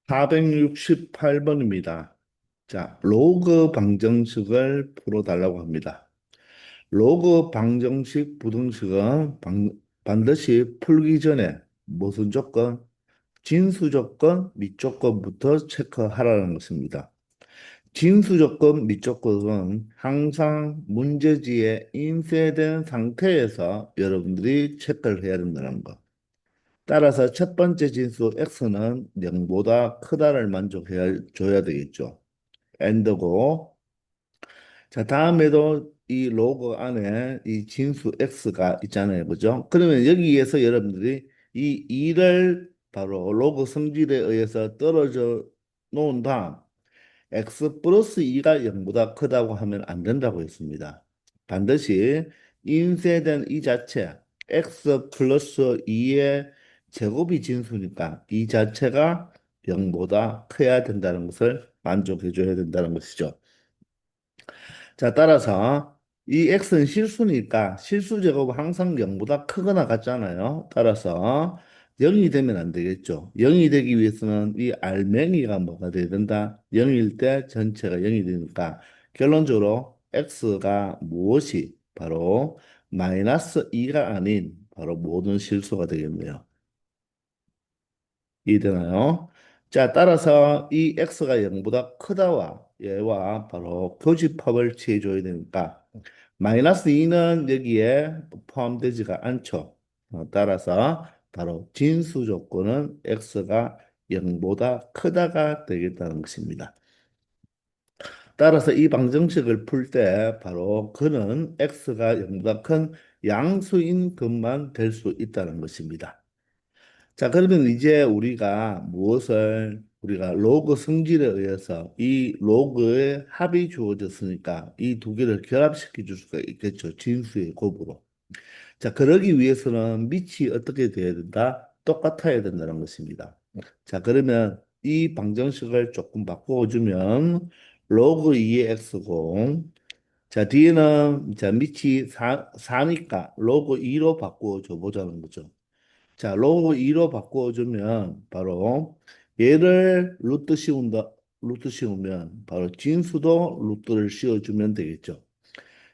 468번입니다. 자, 로그 방정식을 풀어달라고 합니다. 로그 방정식 부등식은 반드시 풀기 전에 무슨 조건? 진수 조건, 및 조건부터 체크하라는 것입니다. 진수 조건, 및 조건은 항상 문제지에 인쇄된 상태에서 여러분들이 체크를 해야 된다는 것. 따라서 첫 번째 진수 x는 0보다 크다를 만족해 줘야 되겠죠. and고 자 다음에도 이 로그 안에 이 진수 x가 있잖아요. 그죠? 그러면 여기에서 여러분들이 이 2를 바로 로그 성질에 의해서 떨어져 놓은 다음 x 플러스 2가 0보다 크다고 하면 안 된다고 했습니다. 반드시 인쇄된 이 자체 x 플러스 2의 제곱이 진수니까 이 자체가 0보다 커야 된다는 것을 만족해 줘야 된다는 것이죠. 자, 따라서 이 x는 실수니까 실수 제곱은 항상 0보다 크거나 같잖아요. 따라서 0이 되면 안 되겠죠. 0이 되기 위해서는 이 알맹이가 뭐가 돼야 된다? 0일 때 전체가 0이 되니까 결론적으로 x가 무엇이 바로 마이너스 2가 아닌 바로 모든 실수가 되겠네요. 이해되나요? 자, 따라서 이 x가 0보다 크다와 얘와 바로 교집합을 취해줘야 되니까 마이너스 2는 여기에 포함되지가 않죠. 따라서 바로 진수 조건은 x가 0보다 크다가 되겠다는 것입니다. 따라서 이 방정식을 풀 때 바로 그는 x가 0보다 큰 양수인 것만 될 수 있다는 것입니다. 자, 그러면 이제 우리가 로그 성질에 의해서 이 로그의 합이 주어졌으니까 이 두 개를 결합시켜 줄 수가 있겠죠. 진수의 곱으로. 자, 그러기 위해서는 밑이 어떻게 돼야 된다? 똑같아야 된다는 것입니다. 자, 그러면 이 방정식을 조금 바꿔주면 로그 2의 x고 자, 뒤에는 자, 밑이 4니까 로그 2로 바꿔줘 보자는 거죠. 자, 로그 2로 바꿔주면 바로 얘를 루트 씌우면 바로 진수도 루트를 씌워주면 되겠죠.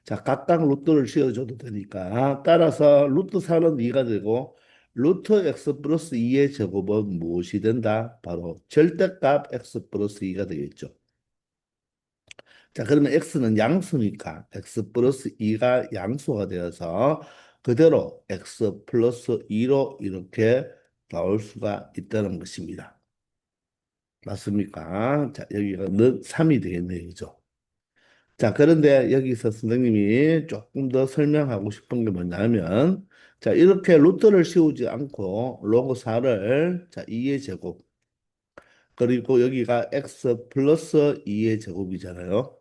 자, 각각 루트를 씌워줘도 되니까 따라서 루트 4는 2가 되고 루트 x 플러스 2의 제곱은 무엇이 된다? 바로 절대값 x 플러스 2가 되겠죠. 자, 그러면 x는 양수니까 x 플러스 2가 양수가 되어서 그대로 x 플러스 2로 이렇게 나올 수가 있다는 것입니다. 맞습니까? 자, 여기가 3이 되겠네요. 그죠? 자, 그런데 여기서 선생님이 조금 더 설명하고 싶은 게 뭐냐면, 자, 이렇게 루트를 씌우지 않고 로그 4를, 자, 2의 제곱, 그리고 여기가 x 플러스 2의 제곱이잖아요.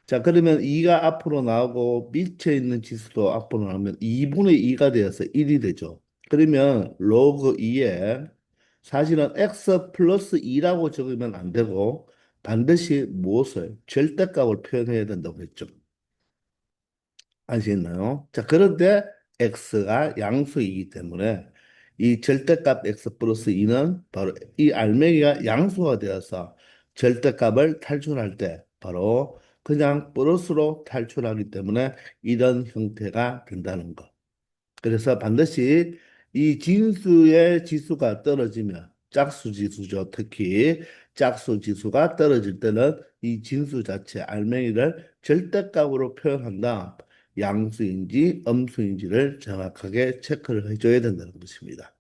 자, 그러면 2가 앞으로 나오고 밑에 있는 지수도 앞으로 나오면 2분의 2가 되어서 1이 되죠. 그러면 로그 2에 사실은 x 플러스 2라고 적으면 안 되고 반드시 무엇을 절대값을 표현해야 된다고 했죠. 아시겠나요? 자, 그런데 x가 양수이기 때문에 이 절대값 x 플러스 2는 바로 이 알맹이가 양수가 되어서 절대값을 탈출할 때 바로 그냥 플러스로 탈출하기 때문에 이런 형태가 된다는 것. 그래서 반드시 이 진수의 지수가 떨어지면 짝수 지수죠. 특히 짝수 지수가 떨어질 때는 이 진수 자체 알맹이를 절대값으로 표현한다. 양수인지 음수인지를 정확하게 체크를 해줘야 된다는 것입니다.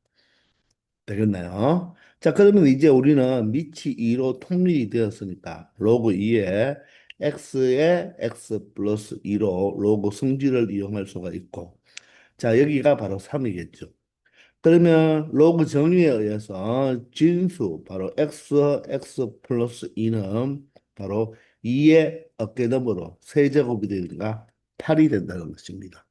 되겠나요? 자, 그러면 이제 우리는 밑이 2로 통일이 되었으니까 로그 2에 x에 x 플러스 2로 로그 성질을 이용할 수가 있고 자, 여기가 바로 3이겠죠. 그러면 로그 정의에 의해서 진수 바로 x 플러스 2는 바로 2의 어깨너머로 세제곱이 되니까 8이 된다는 것입니다.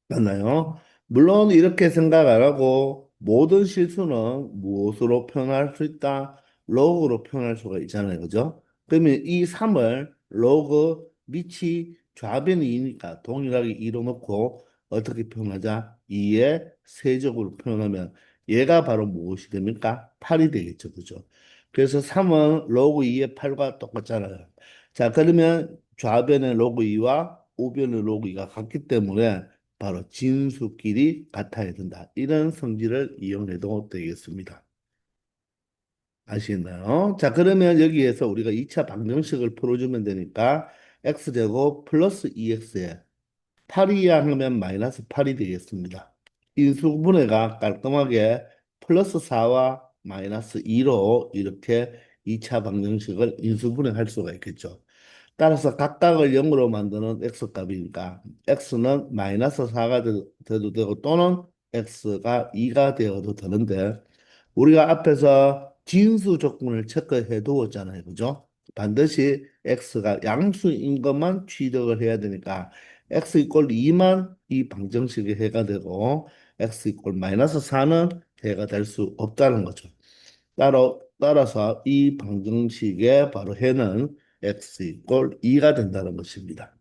맞나요? 물론 이렇게 생각 안 하고 모든 실수는 무엇으로 표현할 수 있다? 로그로 표현할 수가 있잖아요. 그죠? 그러면 이 3을 로그 밑이 좌변이 2니까 동일하게 2로 놓고 어떻게 표현하자? 2의 세제곱으로 표현하면 얘가 바로 무엇이 됩니까? 8이 되겠죠. 그죠? 그래서 3은 로그 2의 8과 똑같잖아요. 자, 그러면 좌변의 로그 2와 우변의 로그 2가 같기 때문에 바로 진수끼리 같아야 된다. 이런 성질을 이용해도 되겠습니다. 아시겠나요? 자, 그러면 여기에서 우리가 2차 방정식을 풀어주면 되니까 x제곱 플러스 2x에 8이 하면 마이너스 8이 되겠습니다. 인수분해가 깔끔하게 플러스 4와 마이너스 2로 이렇게 2차 방정식을 인수분해할 수가 있겠죠. 따라서 각각을 0으로 만드는 x값이니까 x는 마이너스 4가 돼도 되고 또는 x가 2가 되어도 되는데 우리가 앞에서 진수 조건을 체크해 두었잖아요. 그죠? 반드시 x가 양수인 것만 취득을 해야 되니까 x 이꼴 2만 이 방정식의 해가 되고 x 이꼴 마이너스 4는 해가 될 수 없다는 거죠. 따라서 이 방정식의 바로 해는 x 이꼴 2가 된다는 것입니다.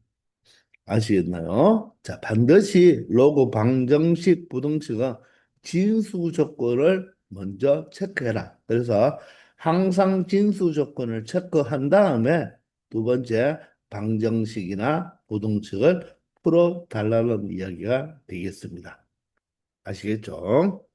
아시겠나요? 자, 반드시 로그 방정식 부등식은 진수 조건을 먼저 체크해라. 그래서 항상 진수 조건을 체크한 다음에 두 번째 방정식이나 부등식을 풀어 달라는 이야기가 되겠습니다. 아시겠죠?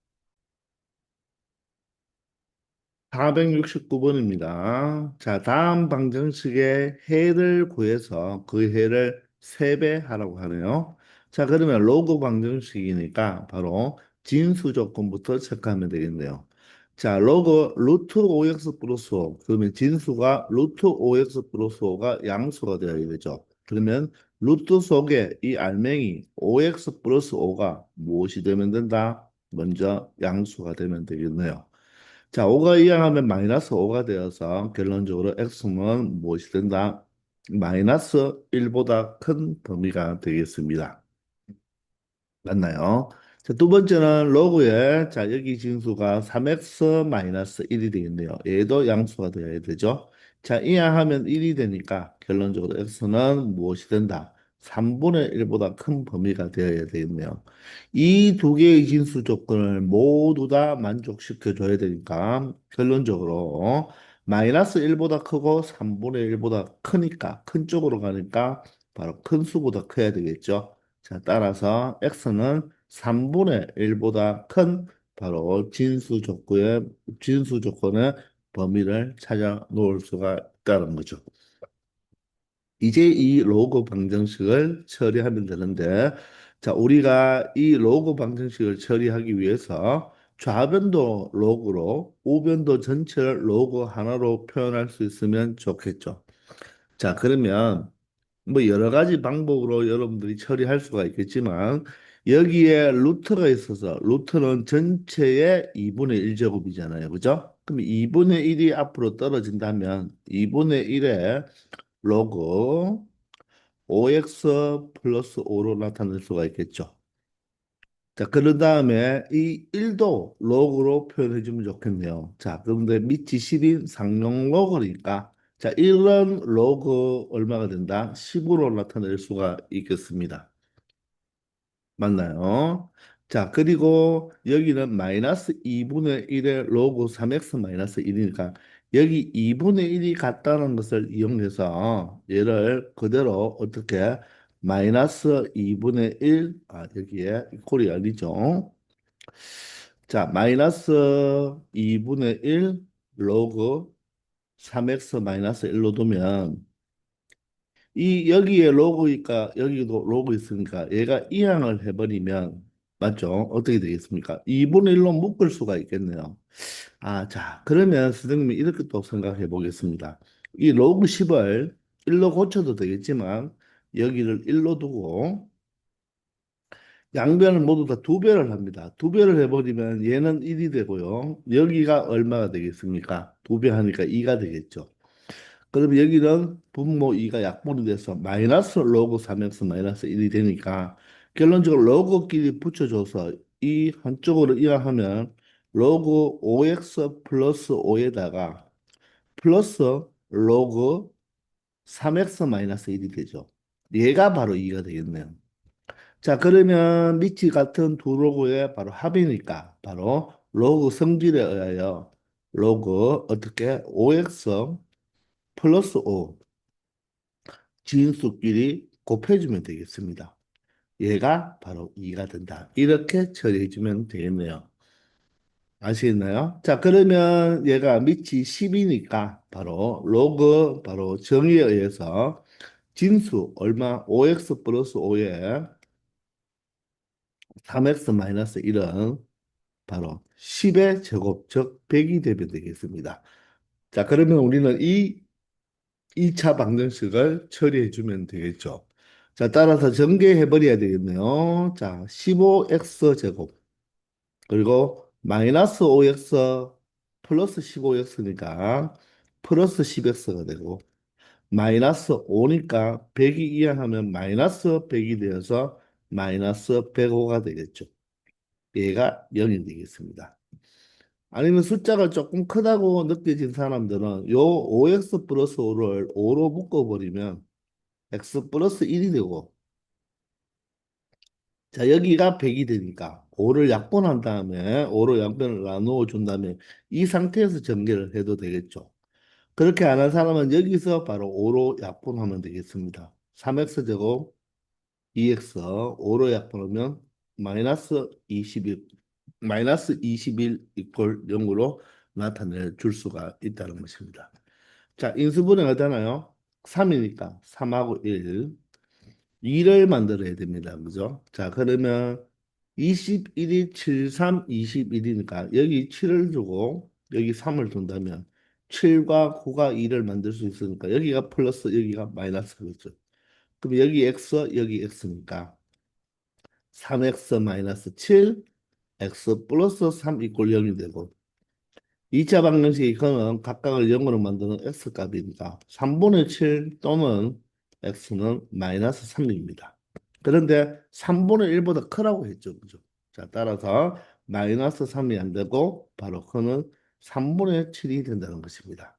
469번입니다. 자, 다음 방정식의 해를 구해서 그 해를 3배 하라고 하네요. 자, 그러면 로그 방정식이니까 바로 진수 조건부터 체크하면 되겠네요. 자, 로그 루트 5x 플러스 5. 그러면 진수가 루트 5x 플러스 5가 양수가 되어야 되죠. 그러면 루트 속에 이 알맹이 5x 플러스 5가 무엇이 되면 된다? 먼저 양수가 되면 되겠네요. 자, 5가 이항하면 마이너스 5가 되어서 결론적으로 x는 무엇이 된다? 마이너스 1보다 큰 범위가 되겠습니다. 맞나요? 자, 두 번째는 로그에 자, 여기 진수가 3x 마이너스 1이 되겠네요. 얘도 양수가 되어야 되죠. 자, 이항하면 1이 되니까 결론적으로 x는 무엇이 된다? 3분의 1보다 큰 범위가 되어야 되겠네요. 이 두 개의 진수 조건을 모두 다 만족시켜 줘야 되니까 결론적으로 마이너스 1보다 크고 3분의 1보다 크니까 큰 쪽으로 가니까 바로 큰 수보다 커야 되겠죠. 자, 따라서 x는 3분의 1보다 큰 바로 진수 조건의 범위를 찾아 놓을 수가 있다는 거죠. 이제 이 로그 방정식을 처리하면 되는데, 자, 우리가 이 로그 방정식을 처리하기 위해서 좌변도 로그로, 우변도 전체를 로그 하나로 표현할 수 있으면 좋겠죠. 자, 그러면 뭐 여러 가지 방법으로 여러분들이 처리할 수가 있겠지만 여기에 루트가 있어서 루트는 전체의 2분의 1제곱이잖아요. 그죠? 그럼 2분의 1이 앞으로 떨어진다면 2분의 1의 로그 5x 플러스 5로 나타낼 수가 있겠죠. 자, 그런 다음에 이 1도 로그로 표현해 주면 좋겠네요. 자, 그런데 밑이 10인 상용 로그니까 자, 이런 로그 얼마가 된다? 10으로 나타낼 수가 있겠습니다. 맞나요? 자, 그리고 여기는 마이너스 2분의 1의 로그 3x 마이너스 1이니까 여기 2분의 1이 같다는 것을 이용해서 얘를 그대로 어떻게 마이너스 2분의 1, 여기에 꼴이 아니죠. 자, 마이너스 2분의 1 로그 3x 마이너스 1로 두면 이 여기에 로그니까 여기도 로그 있으니까 얘가 이항을 해버리면 맞죠? 어떻게 되겠습니까? 2분의 1로 묶을 수가 있겠네요. 아, 자, 그러면 선생님이 이렇게 또 생각해 보겠습니다. 이 로그 10을 1로 고쳐도 되겠지만 여기를 1로 두고 양변을 모두 다 두 배를 합니다. 두 배를 해버리면 얘는 1이 되고요. 여기가 얼마가 되겠습니까? 두 배 하니까 2가 되겠죠. 그러면 여기는 분모 2가 약분이 돼서 마이너스 로그 3x 마이너스 1이 되니까 결론적으로 로그끼리 붙여줘서 이 한쪽으로 이항하면 로그 5x 플러스 5에다가 플러스 로그 3x 마이너스 1이 되죠. 얘가 바로 2가 되겠네요. 자, 그러면 밑이 같은 두 로그의 바로 합이니까 바로 로그 성질에 의하여 로그 어떻게 5x 플러스 5 지인수끼리 곱해주면 되겠습니다. 얘가 바로 2가 된다. 이렇게 처리해주면 되겠네요. 아시겠나요? 자, 그러면 얘가 밑이 10이니까 바로 로그 바로 정의에 의해서 진수 얼마 5x 플러스 5에 3x 마이너스 1은 바로 10의 제곱 즉 100이 되면 되겠습니다. 자, 그러면 우리는 이 2차 방정식을 처리해 주면 되겠죠. 자, 따라서 전개해 버려야 되겠네요. 자, 15x 제곱 그리고 마이너스 5x 플러스 15x니까 플러스 10x가 되고 마이너스 5니까 100이 이항하면 마이너스 100이 되어서 마이너스 105가 되겠죠. 얘가 0이 되겠습니다. 아니면 숫자가 조금 크다고 느껴진 사람들은 요 5x 플러스 5를 5로 묶어버리면 x 플러스 1이 되고 자 여기가 100이 되니까 5를 약분한 다음에 5로 양변을 나누어 준 다음에 이 상태에서 전개를 해도 되겠죠. 그렇게 안 한 사람은 여기서 바로 5로 약분하면 되겠습니다. 3x 제곱 2x 5로 약분하면 마이너스 21 마이너스 21 이퀄 0으로 나타내 줄 수가 있다는 것입니다. 자, 인수분해가 되나요? 3이니까 3하고 1 2를 만들어야 됩니다. 그죠? 자, 그러면 21이 7, 3, 21이니까 여기 7을 주고 여기 3을 둔다면 7과 9가 2를 만들 수 있으니까 여기가 플러스 여기가 마이너스겠죠. 그럼 여기 x 여기 x니까 3x 마이너스 7 x 플러스 3 이꼴 0이 되고 2차 방정식 이거는 각각을 0으로 만드는 x값이니까 3분의 7 또는 x는 마이너스 3입니다. 그런데 3분의 1보다 크라고 했죠. 그죠? 자, 따라서 마이너스 3이 안 되고 바로 그는 3분의 7이 된다는 것입니다.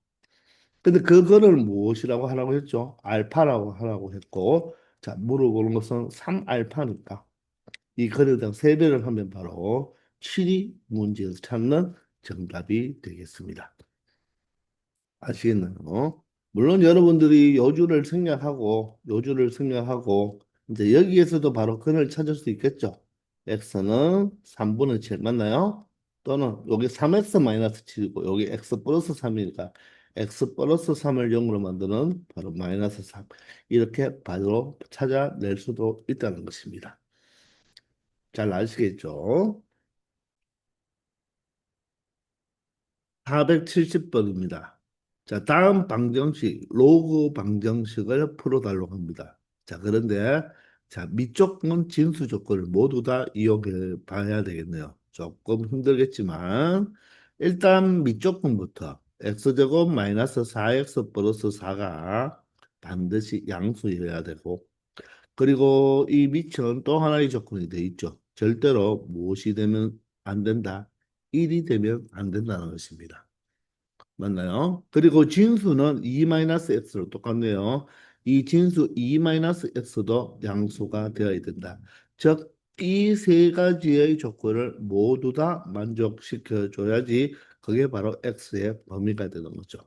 근데 그거를 무엇이라고 하라고 했죠? 알파라고 하라고 했고 자, 물어보는 것은 3알파니까 이 거래량 세배를 하면 바로 7이 문제에서 찾는 정답이 되겠습니다. 아시겠나요? 물론 여러분들이 요주를 생략하고 이제 여기에서도 바로 근을 찾을 수 있겠죠. x는 3분의 7 맞나요? 또는 여기 3x 마이너스 7이고 여기 x 플러스 3이니까 x 플러스 3을 0으로 만드는 바로 마이너스 3 이렇게 바로 찾아낼 수도 있다는 것입니다. 잘 아시겠죠? 470번입니다. 자, 다음 방정식, 로그 방정식을 풀어달라고 합니다. 자, 그런데, 자, 밑조건 진수 조건을 모두 다 이용해 봐야 되겠네요. 조금 힘들겠지만, 일단 밑조건부터 x제곱 마이너스 4x 플러스 4가 반드시 양수여야 되고, 그리고 이 밑은 또 하나의 조건이 돼 있죠. 절대로 무엇이 되면 안 된다. 1이 되면 안 된다는 것입니다. 맞나요? 그리고 진수는 2-x로 똑같네요. 이 진수 2-x도 양수가 되어야 된다. 즉, 이 세 가지의 조건을 모두 다 만족시켜 줘야지 그게 바로 x의 범위가 되는 거죠.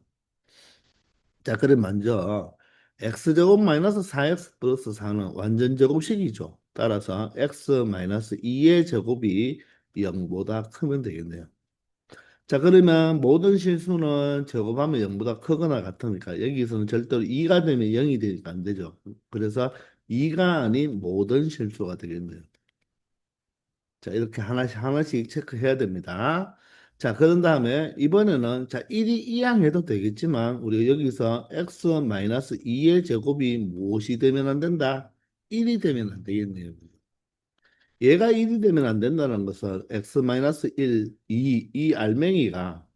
자, 그럼 먼저 x제곱 마이너스 4x 플러스 4는 완전 제곱식이죠. 따라서 x 마이너스 2의 제곱이 0보다 크면 되겠네요. 자, 그러면 모든 실수는 제곱하면 0보다 크거나 같으니까 여기서는 절대로 2가 되면 0이 되니까 안 되죠. 그래서 2가 아닌 모든 실수가 되겠네요. 자, 이렇게 하나씩 하나씩 체크해야 됩니다. 자, 그런 다음에 이번에는 자, 1이 이항해도 되겠지만 우리가 여기서 x-2의 제곱이 무엇이 되면 안 된다? 1이 되면 안 되겠네요. 얘가 1이 되면 안 된다는 것은 x-1, 2, 이 알맹이가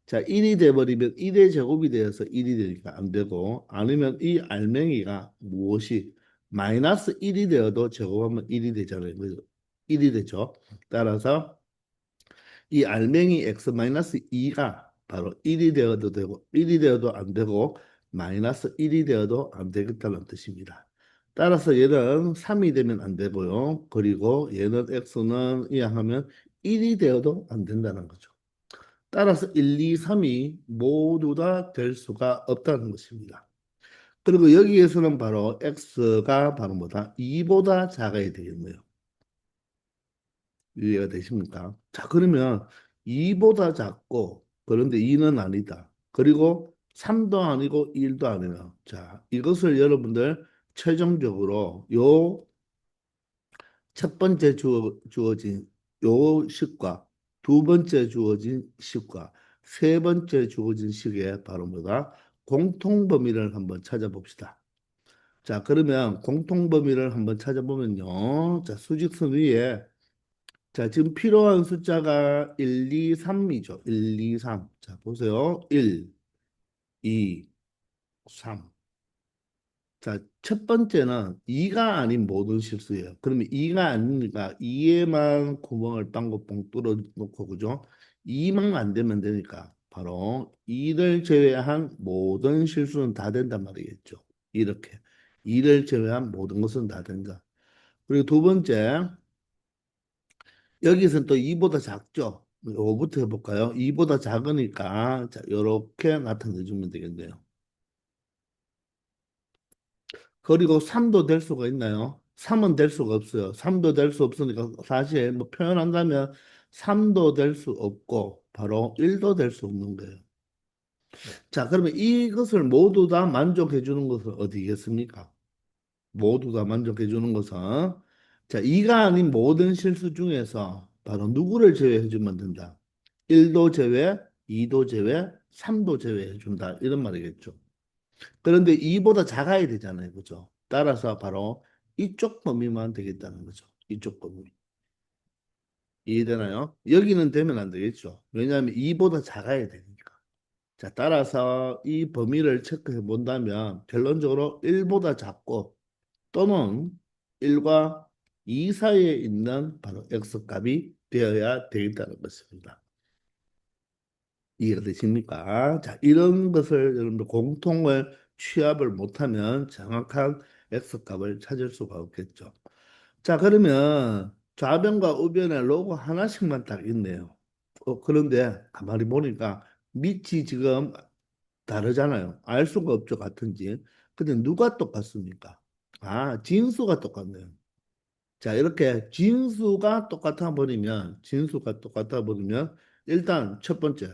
자 1이 돼버리면 1의 제곱이 되어서 1이 되니까 안 되고 아니면 이 알맹이가 무엇이 마이너스 1이 되어도 제곱하면 1이 되잖아요. 그죠? 1이 되죠. 따라서 이 알맹이 x-2가 바로 1이 되어도 되고 1이 되어도 안 되고 마이너스 1이 되어도 안 되겠다는 뜻입니다. 따라서 얘는 3이 되면 안 되고요. 그리고 얘는 x는 이항하면 1이 되어도 안 된다는 거죠. 따라서 1, 2, 3이 모두 다 될 수가 없다는 것입니다. 그리고 여기에서는 바로 x가 바로 뭐다? 2보다 작아야 되겠네요. 이해가 되십니까? 자, 그러면 2보다 작고, 그런데 2는 아니다. 그리고 3도 아니고 1도 아니라. 자, 이것을 여러분들 최종적으로 요 첫 번째 주어진 요 식과 두 번째 주어진 식과 세 번째 주어진 식의 바로 뭐다? 공통범위를 한번 찾아봅시다. 자, 그러면 공통범위를 한번 찾아보면요. 자, 수직선 위에 자, 지금 필요한 숫자가 1, 2, 3이죠. 1, 2, 3. 자, 보세요. 1, 2, 3. 자, 첫 번째는 2가 아닌 모든 실수예요. 그러면 2가 아니니까 2에만 구멍을 빵긋뻥 뚫어 놓고, 그죠? 2만 안 되면 되니까 바로 2를 제외한 모든 실수는 다 된단 말이겠죠. 이렇게. 2를 제외한 모든 것은 다 된다. 그리고 두 번째, 여기서는 또 2보다 작죠. 5부터 해볼까요? 2보다 작으니까, 자, 이렇게 나타내 주면 되겠네요. 그리고 3도 될 수가 있나요? 3은 될 수가 없어요. 3도 될 수 없으니까 사실 뭐 표현한다면 3도 될 수 없고 바로 1도 될 수 없는 거예요. 자, 그러면 이것을 모두 다 만족해 주는 것은 어디겠습니까? 모두 다 만족해 주는 것은 자, 2가 아닌 모든 실수 중에서 바로 누구를 제외해 주면 된다. 1도 제외, 2도 제외, 3도 제외해 준다. 이런 말이겠죠. 그런데 2보다 작아야 되잖아요. 그죠? 따라서 바로 이쪽 범위만 되겠다는 거죠. 이쪽 범위. 이해되나요? 여기는 되면 안 되겠죠. 왜냐하면 2보다 작아야 되니까. 자, 따라서 이 범위를 체크해 본다면 결론적으로 1보다 작고 또는 1과 2 사이에 있는 바로 x 값이 되어야 되겠다는 것입니다. 이해가 되십니까? 자, 이런 것을 여러분들 공통을 취합을 못하면 정확한 X값을 찾을 수가 없겠죠. 자, 그러면 좌변과 우변에 로고 하나씩만 딱 있네요. 그런데 가만히 보니까 밑이 지금 다르잖아요. 알 수가 없죠, 같은지. 근데 누가 똑같습니까? 아, 진수가 똑같네요. 자, 이렇게 진수가 똑같아 버리면 일단 첫 번째,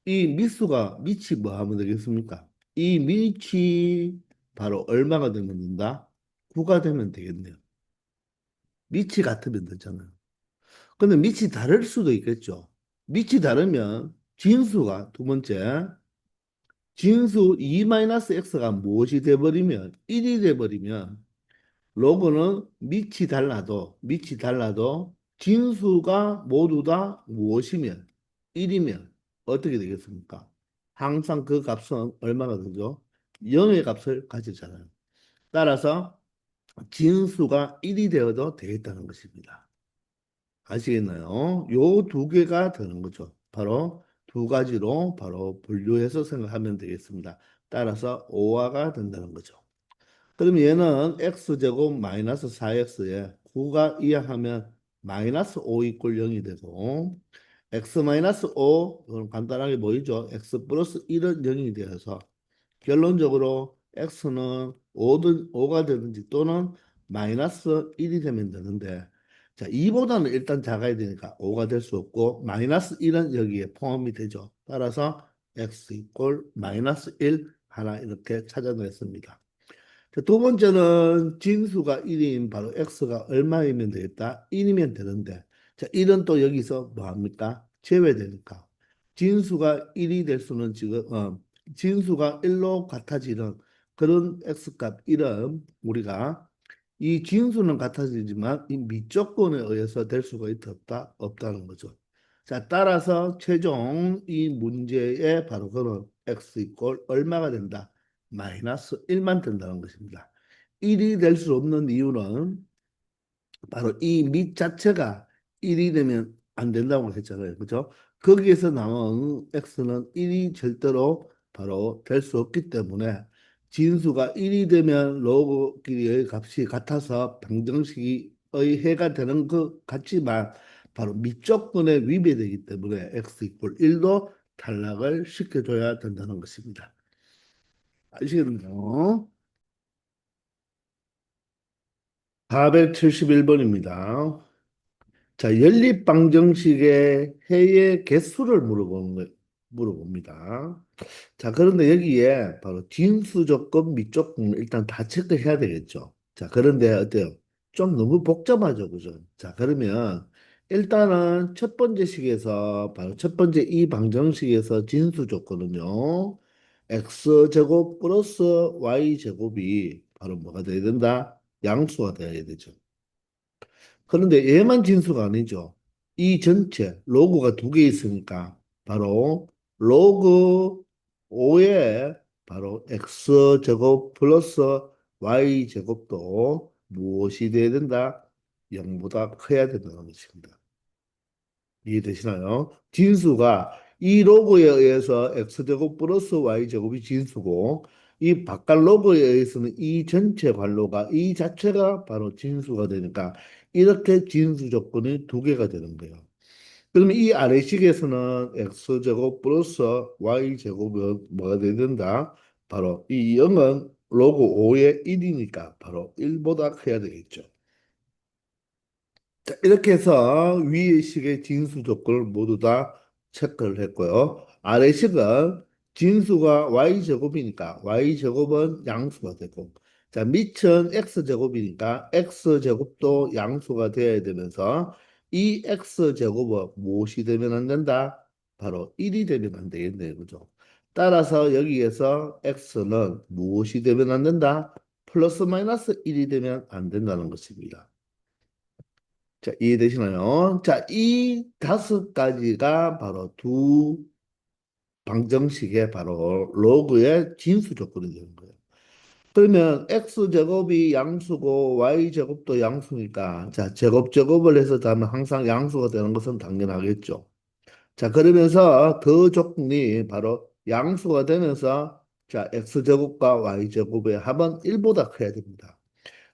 이 미수가 밑이 뭐 하면 되겠습니까? 이 밑이 바로 얼마가 되면 된다? 9가 되면 되겠네요. 밑이 같으면 되잖아요. 근데 밑이 다를 수도 있겠죠. 밑이 다르면 진수가 두 번째 진수 2-x가 무엇이 돼버리면 1이 돼버리면 로그는 밑이 달라도 진수가 모두 다 무엇이면 1이면 어떻게 되겠습니까? 항상 그 값은 얼마가 되죠? 0의 값을 가지잖아요. 따라서 진수가 1이 되어도 되겠다는 것입니다. 아시겠나요? 요 두 개가 되는 거죠. 바로 두 가지로 바로 분류해서 생각하면 되겠습니다. 따라서 5화가 된다는 거죠. 그럼 얘는 x제곱 마이너스 4x에 9가 이항하면 마이너스 5 이꼴 0이 되고 x 마이너스 5 그럼 간단하게 보이죠? x 플러스 1은 0이 되어서 결론적으로 x는 5가 되든지 또는 마이너스 1이 되면 되는데 자 2보다는 일단 작아야 되니까 5가 될 수 없고 마이너스 1은 여기에 포함이 되죠. 따라서 x 이꼴 마이너스 1 하나 이렇게 찾아냈습니다. 자, 두 번째는 진수가 1인 바로 x가 얼마이면 되겠다? 1이면 되는데 자, 1은 또 여기서 뭐 합니까? 제외되니까 진수가 1이 될 수는 지금 진수가 1로 같아지는 그런 x값 1은 우리가 이 진수는 같아지지만 이 미조건에 의해서 될 수가 있다 없다? 없다는 거죠. 자, 따라서 최종 이 문제의 바로 그는 x 이꼴 얼마가 된다? 마이너스 1만 된다는 것입니다. 1이 될 수 없는 이유는 바로 이 밑 자체가 1이 되면 안 된다고 했잖아요. 그죠? 거기에서 나온 x는 1이 절대로 바로 될 수 없기 때문에 진수가 1이 되면 로그끼리의 값이 같아서 방정식의 해가 되는 그 같지만 바로 밑조건에 위배되기 때문에 x 이퀄 1도 탈락을 시켜줘야 된다는 것입니다. 아시겠나요? 471번입니다. 자, 연립방정식의 해의 개수를 물어봅니다. 자, 그런데 여기에 바로 진수 조건, 밑 조건 일단 다 체크해야 되겠죠. 자, 그런데 어때요? 좀 너무 복잡하죠, 그죠? 자, 그러면 일단은 첫 번째 식에서 바로 첫 번째 이 방정식에서 진수 조건은요. x제곱 플러스 y제곱이 바로 뭐가 돼야 된다? 양수가 돼야 되죠. 그런데 얘만 진수가 아니죠. 이 전체 로그가 두 개 있으니까 바로 로그 5에 바로 x 제곱 플러스 y 제곱도 무엇이 돼야 된다? 0보다 커야 된다는 것입니다. 이해되시나요? 진수가 이 로그에 의해서 x제곱 플러스 y제곱이 진수고 이 바깥 로그에 의해서는 이 전체 괄호가 이 자체가 바로 진수가 되니까 이렇게 진수 조건이 두 개가 되는 거예요. 그러면 이 아래식에서는 x제곱 플러스 y제곱이 뭐가 돼야 된다? 바로 이 0은 로그 5의 1이니까 바로 1보다 커야 되겠죠. 자, 이렇게 해서 위의 식의 진수 조건을 모두 다 체크를 했고요. 아래 식은 진수가 y제곱이니까 y제곱은 양수가 되고 자, 밑은 x제곱이니까 x제곱도 양수가 되어야 되면서 이 x제곱은 무엇이 되면 안 된다? 바로 1이 되면 안 되겠네요. 그죠? 따라서 여기에서 x는 무엇이 되면 안 된다? 플러스 마이너스 1이 되면 안 된다는 것입니다. 자, 이해되시나요? 자, 이 다섯 가지가 바로 두 방정식의 바로 로그의 진수 조건이 되는 거예요. 그러면 x제곱이 양수고 y제곱도 양수니까 자, 제곱을 해서 하면 항상 양수가 되는 것은 당연하겠죠. 자, 그러면서 그 조건이 바로 양수가 되면서 자, x제곱과 y제곱의 합은 1보다 커야 됩니다.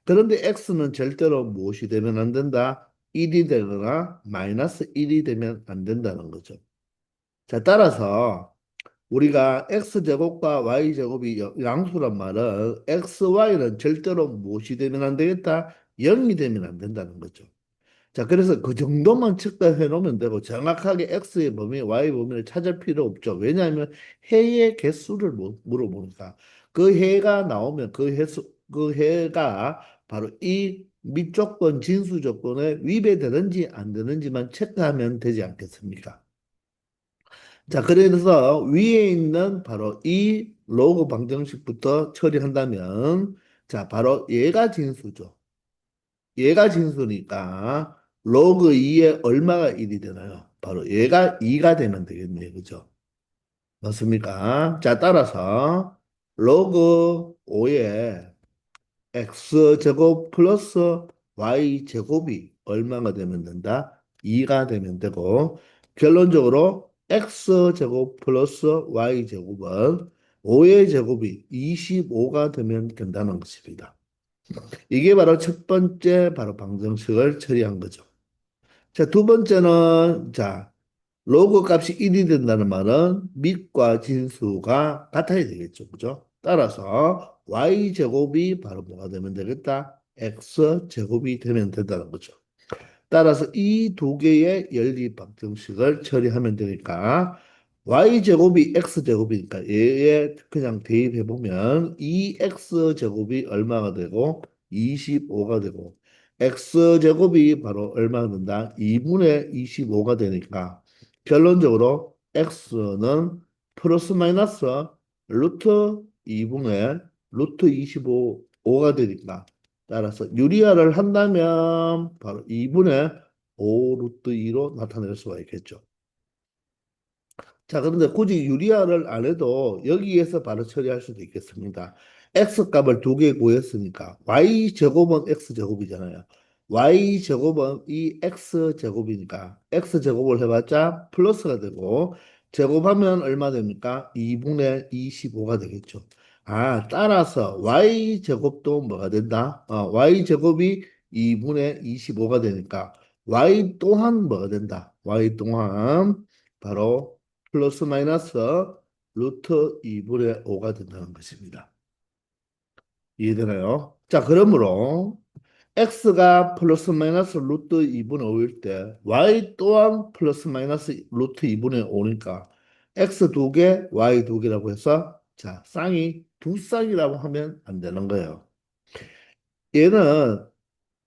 그런데 x는 절대로 무엇이 되면 안 된다? 1이 되거나 마이너스 1이 되면 안 된다는 거죠. 자, 따라서 우리가 x제곱과 y제곱이 양수란 말은 xy는 절대로 무엇이 되면 안 되겠다? 0이 되면 안 된다는 거죠. 자, 그래서 그 정도만 측정해 놓으면 되고 정확하게 x의 범위, y의 범위를 찾을 필요 없죠. 왜냐하면 해의 개수를 물어보니까 그 해가 나오면 그 해가 바로 이 밑조건, 진수 조건에 위배되는지 안 되는지만 체크하면 되지 않겠습니까? 자, 그래서 위에 있는 바로 이 로그 방정식부터 처리한다면 자, 바로 얘가 진수죠. 얘가 진수니까 로그 2에 얼마가 1이 되나요? 바로 얘가 2가 되면 되겠네요. 그죠? 맞습니까? 자, 따라서 로그 5에 x제곱 플러스 y제곱이 얼마가 되면 된다? 2가 되면 되고 결론적으로 x제곱 플러스 y제곱은 5의 제곱이 25가 되면 된다는 것입니다. 이게 바로 첫 번째 바로 방정식을 처리한 거죠. 자, 두 번째는 자, 로그 값이 1이 된다는 말은 밑과 진수가 같아야 되겠죠. 그죠? 따라서 y제곱이 바로 뭐가 되면 되겠다? x제곱이 되면 된다는 거죠. 따라서 이 두 개의 연립 방정식을 처리하면 되니까 y제곱이 x제곱이니까 얘에 그냥 대입해 보면 2x제곱이 얼마가 되고 25가 되고 x제곱이 바로 얼마가 된다? 2분의 25가 되니까 결론적으로 x는 플러스 마이너스 루트 2분의 루트 25가 되니까 따라서 유리화를 한다면 바로 2분의 5 루트 2로 나타낼 수가 있겠죠. 자, 그런데 굳이 유리화를 안 해도 여기에서 바로 처리할 수도 있겠습니다. x 값을 두 개 구했으니까 y 제곱은 x 제곱이잖아요. y 제곱은 이 x 제곱이니까 x 제곱을 해봤자 플러스가 되고 제곱하면 얼마 됩니까? 2분의 25가 되겠죠. 따라서 y제곱도 뭐가 된다? y제곱이 2분의 25가 되니까 y 또한 뭐가 된다? y 또한 바로 플러스 마이너스 루트 2분의 5가 된다는 것입니다. 이해되나요? 자, 그러므로 x가 플러스 마이너스 루트 2분의 5일 때 y 또한 플러스 마이너스 루트 2분의 5니까 x 두 개, y 두 개라고 해서 자, 쌍이 두 쌍이라고 하면 안 되는 거예요. 얘는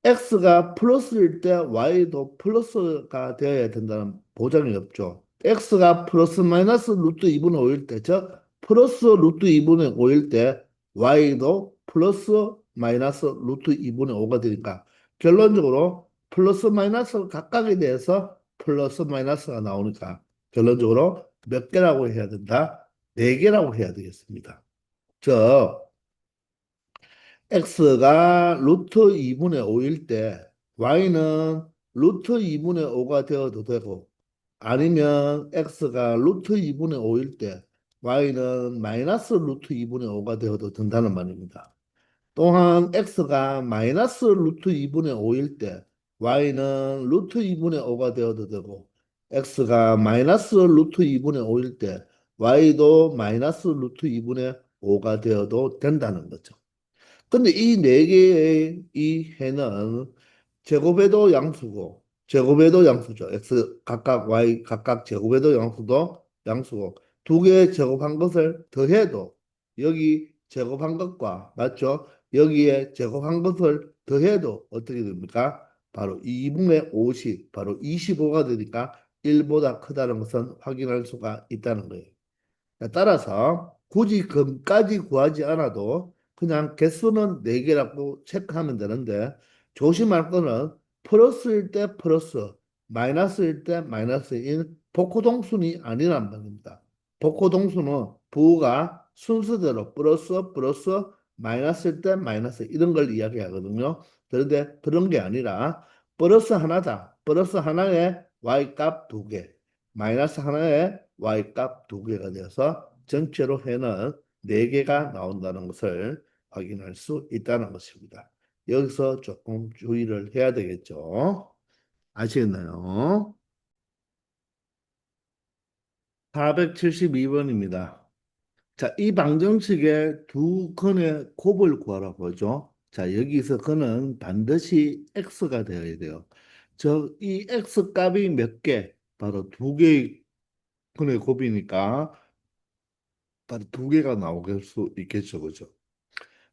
x가 플러스일 때 y도 플러스가 되어야 된다는 보장이 없죠. x가 플러스 마이너스 루트 2분의 5일 때, 즉 플러스 루트 2분의 5일 때 y도 플러스 마이너스 루트 2분의 5가 되니까 결론적으로 플러스 마이너스 각각에 대해서 플러스 마이너스가 나오니까 결론적으로 몇 개라고 해야 된다? 네 개라고 해야 되겠습니다. 즉 x가 루트 2분의 5일 때 y는 루트 2분의 5가 되어도 되고 아니면 x가 루트 2분의 5일 때 y는 마이너스 루트 2분의 5가 되어도 된다는 말입니다. 또한 x가 마이너스 루트 2분의 5일 때 y는 루트 2분의 5가 되어도 되고 x가 마이너스 루트 2분의 5일 때 y도 마이너스 루트 2분의 5가 되어도 된다는 거죠. 근데 이 네 개의 이 해는 제곱에도 양수고 제곱에도 양수죠. x 각각 y 각각 제곱에도 양수도 양수고 두 개 제곱한 것을 더해도 여기 제곱한 것과 맞죠? 여기에 제곱한 것을 더해도 어떻게 됩니까? 바로 2분의 50, 바로 25가 되니까 1보다 크다는 것은 확인할 수가 있다는 거예요. 따라서 굳이 금까지 구하지 않아도 그냥 개수는 4개라고 체크하면 되는데 조심할 거는 플러스일 때 플러스, 마이너스일 때 마이너스인 복호동순이 아니란 말입니다. 복호동수는 부호가 순서대로 플러스, 플러스, 마이너스일 때 마이너스 이런 걸 이야기하거든요. 그런데 그런 게 아니라 플러스 하나다. 플러스 하나에 y값 2개, 마이너스 하나에 y값 2개가 되어서 전체로 해는 4개가 나온다는 것을 확인할 수 있다는 것입니다. 여기서 조금 주의를 해야 되겠죠. 아시겠나요? 472번입니다. 자, 이 방정식의 두 근의 곱을 구하라고 하죠. 자, 여기서 근은 반드시 x가 되어야 돼요. 이 x 값이 몇 개? 바로 두 개의 근의 곱이니까 바로 두 개가 나올 수 있겠죠, 그죠?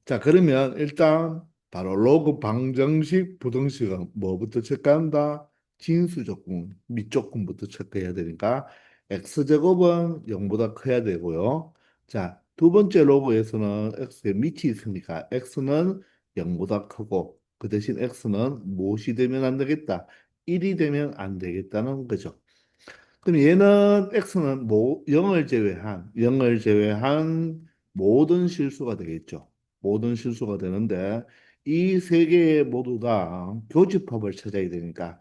자, 그러면 일단 바로 로그 방정식, 부등식은 뭐부터 체크한다? 진수 조건, 밑조건부터 체크해야 되니까 x제곱은 0보다 커야 되고요. 자, 두 번째 로그에서는 x의 밑이 있으니까 x는 0보다 크고 그 대신 x는 무엇이 되면 안 되겠다? 1이 되면 안 되겠다는 거죠. 그럼 얘는 x는 0을 제외한 모든 실수가 되겠죠. 모든 실수가 되는데 이 세 개 모두 다 교집합을 찾아야 되니까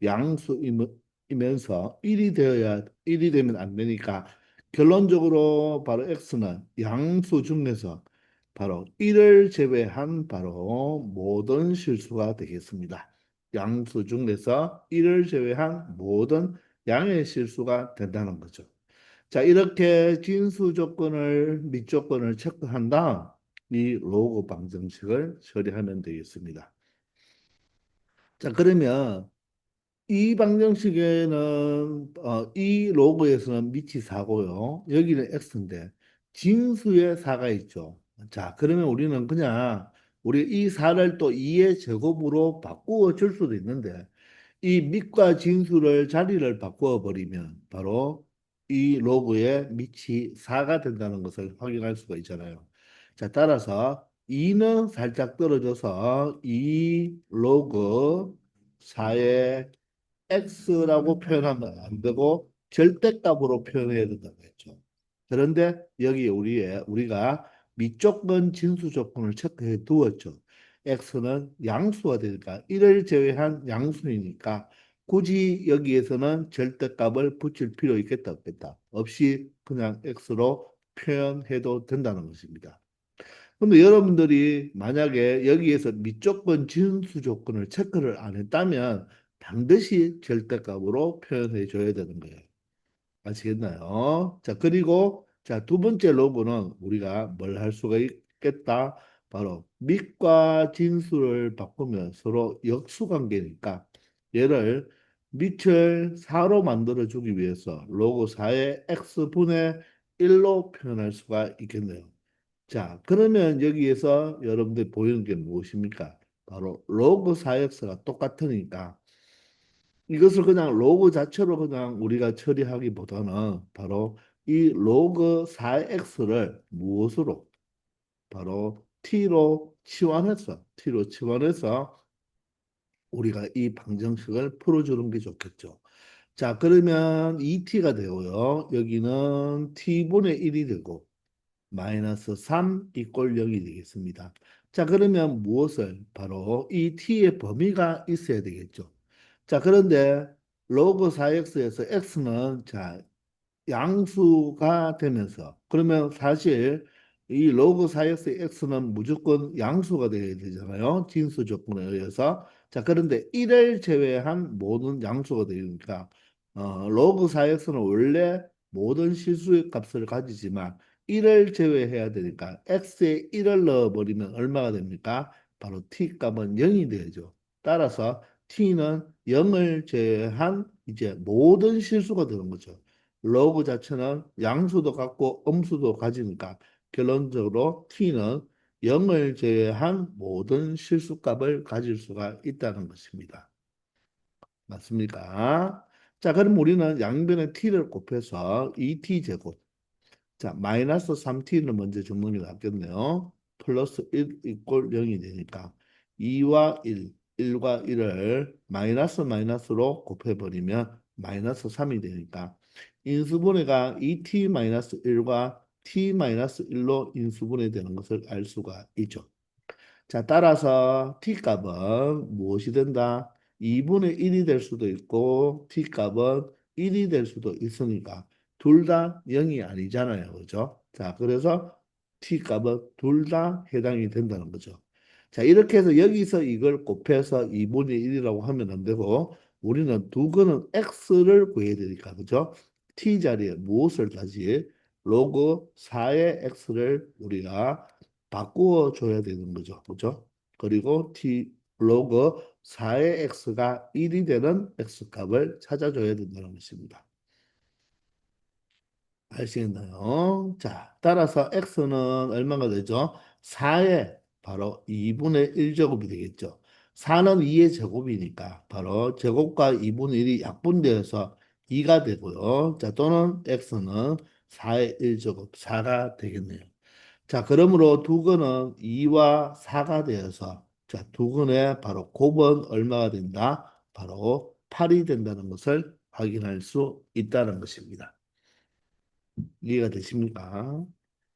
양수이면서 1이 되면 안 되니까 결론적으로 바로 x는 양수 중에서 바로 1을 제외한 바로 모든 실수가 되겠습니다. 양수 중에서 1을 제외한 모든 양의 실수가 된다는 거죠. 자, 이렇게 진수 조건을, 밑조건을 체크한 다음 이 로그 방정식을 처리하면 되겠습니다. 자, 그러면 이 방정식에는 이 로그에서는 밑이 4고요. 여기는 x인데 진수에 4가 있죠. 자, 그러면 우리는 그냥 우리 이 4를 또 2의 제곱으로 바꾸어 줄 수도 있는데 이 밑과 진수를 자리를 바꾸어 버리면 바로 이 로그의 밑이 4가 된다는 것을 확인할 수가 있잖아요. 자, 따라서 2는 살짝 떨어져서 이 로그 4의 x라고 표현하면 안 되고 절대값으로 표현해야 된다고 했죠. 그런데 여기 우리가 미조건 진수 조건을 체크해 두었죠. x는 양수가 되니까 1을 제외한 양수이니까 굳이 여기에서는 절대값을 붙일 필요 있겠다 없겠다 없이 그냥 x로 표현해도 된다는 것입니다. 근데 여러분들이 만약에 여기에서 미조건 진수 조건을 체크를 안 했다면 반드시 절대값으로 표현해 줘야 되는 거예요. 아시겠나요? 자, 그리고 자, 두 번째 로그는 우리가 뭘 할 수가 있겠다. 바로 밑과 진수를 바꾸면 서로 역수관계니까 얘를 밑을 4로 만들어 주기 위해서 로그 4의 x분의 1로 표현할 수가 있겠네요. 자, 그러면 여기에서 여러분들 보이는 게 무엇입니까? 바로 로그 4x가 똑같으니까 이것을 그냥 로그 자체로 그냥 우리가 처리하기보다는 바로 이 로그 4x를 무엇으로 바로 t로 치환해서 우리가 이 방정식을 풀어주는 게 좋겠죠. 자, 그러면 2t가 되고요. 여기는 t분의 1이 되고 마이너스 3 이꼴 0이 되겠습니다. 자, 그러면 무엇을? 바로 이 t의 범위가 있어야 되겠죠. 자, 그런데 로그 4x에서 x는 자, 양수가 되면서 그러면 사실 이 로그 4x x는 무조건 양수가 되어야 되잖아요. 진수 조건에 의해서. 자, 그런데 1을 제외한 모든 양수가 되니까 로그 4x는 원래 모든 실수의 값을 가지지만 1을 제외해야 되니까 x에 1을 넣어버리면 얼마가 됩니까? 바로 t 값은 0이 되죠. 따라서 t는 0을 제외한 이제 모든 실수가 되는 거죠. 로그 자체는 양수도 갖고 음수도 가지니까 결론적으로 t는 0을 제외한 모든 실수값을 가질 수가 있다는 것입니다. 맞습니까? 자, 그럼 우리는 양변에 t를 곱해서 2t 제곱. 자, 마이너스 3t는 먼저 적는 게 낫겠네요. 플러스 1 이꼴 0이 되니까 2와 1, 1과 1을 마이너스 마이너스로 곱해버리면 마이너스 3이 되니까 인수분해가 2t 마이너스 1과 t 마이너스 1로 인수분해 되는 것을 알 수가 있죠. 자, 따라서 t값은 무엇이 된다? 2분의 1이 될 수도 있고 t값은 1이 될 수도 있으니까 둘 다 0이 아니잖아요. 그죠? 자, 그래서 t값은 둘 다 해당이 된다는 거죠. 자, 이렇게 해서 여기서 이걸 곱해서 2분의 1이라고 하면 안 되고 우리는 두 거는 x를 구해야 되니까 그죠? t 자리에 무엇을 다시 로그 4의 x를 우리가 바꾸어 줘야 되는 거죠. 그죠? 그리고 t 로그 4의 x가 1이 되는 x값을 찾아줘야 된다는 것입니다. 아시겠나요? 자, 따라서 x는 얼마가 되죠? 4의 바로 2분의 1제곱이 되겠죠. 4는 2의 제곱이니까 바로 제곱과 2분의 1이 약분되어서 2가 되고요. 자, 또는 x는 4의 1제곱 4가 되겠네요. 자, 그러므로 두 건은 2와 4가 되어서 자, 두 건의 바로 곱은 얼마가 된다? 바로 8이 된다는 것을 확인할 수 있다는 것입니다. 이해가 되십니까?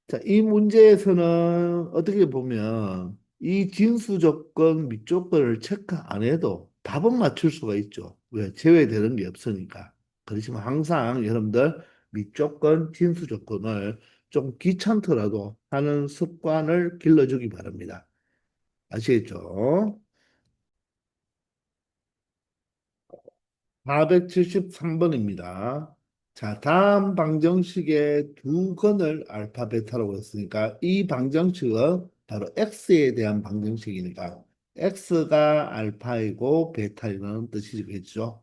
자, 이 문제에서는 어떻게 보면 이 진수 조건, 밑조건을 체크 안 해도 답은 맞출 수가 있죠. 왜? 제외되는 게 없으니까. 그렇지만 항상 여러분들 밑조건, 진수 조건을 좀 귀찮더라도 하는 습관을 길러주기 바랍니다. 아시겠죠? 473번입니다. 자, 다음 방정식의 두 건을 알파, 베타라고 했으니까 이 방정식은 바로 x에 대한 방정식이니까 x가 알파이고 베타이라는 뜻이겠죠.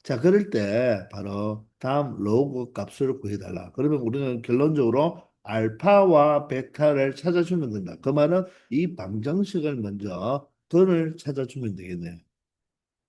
자, 그럴 때 바로 다음 로그 값을 구해달라. 그러면 우리는 결론적으로 알파와 베타를 찾아주면 된다. 그 말은 이 방정식을 먼저 건을 찾아주면 되겠네요.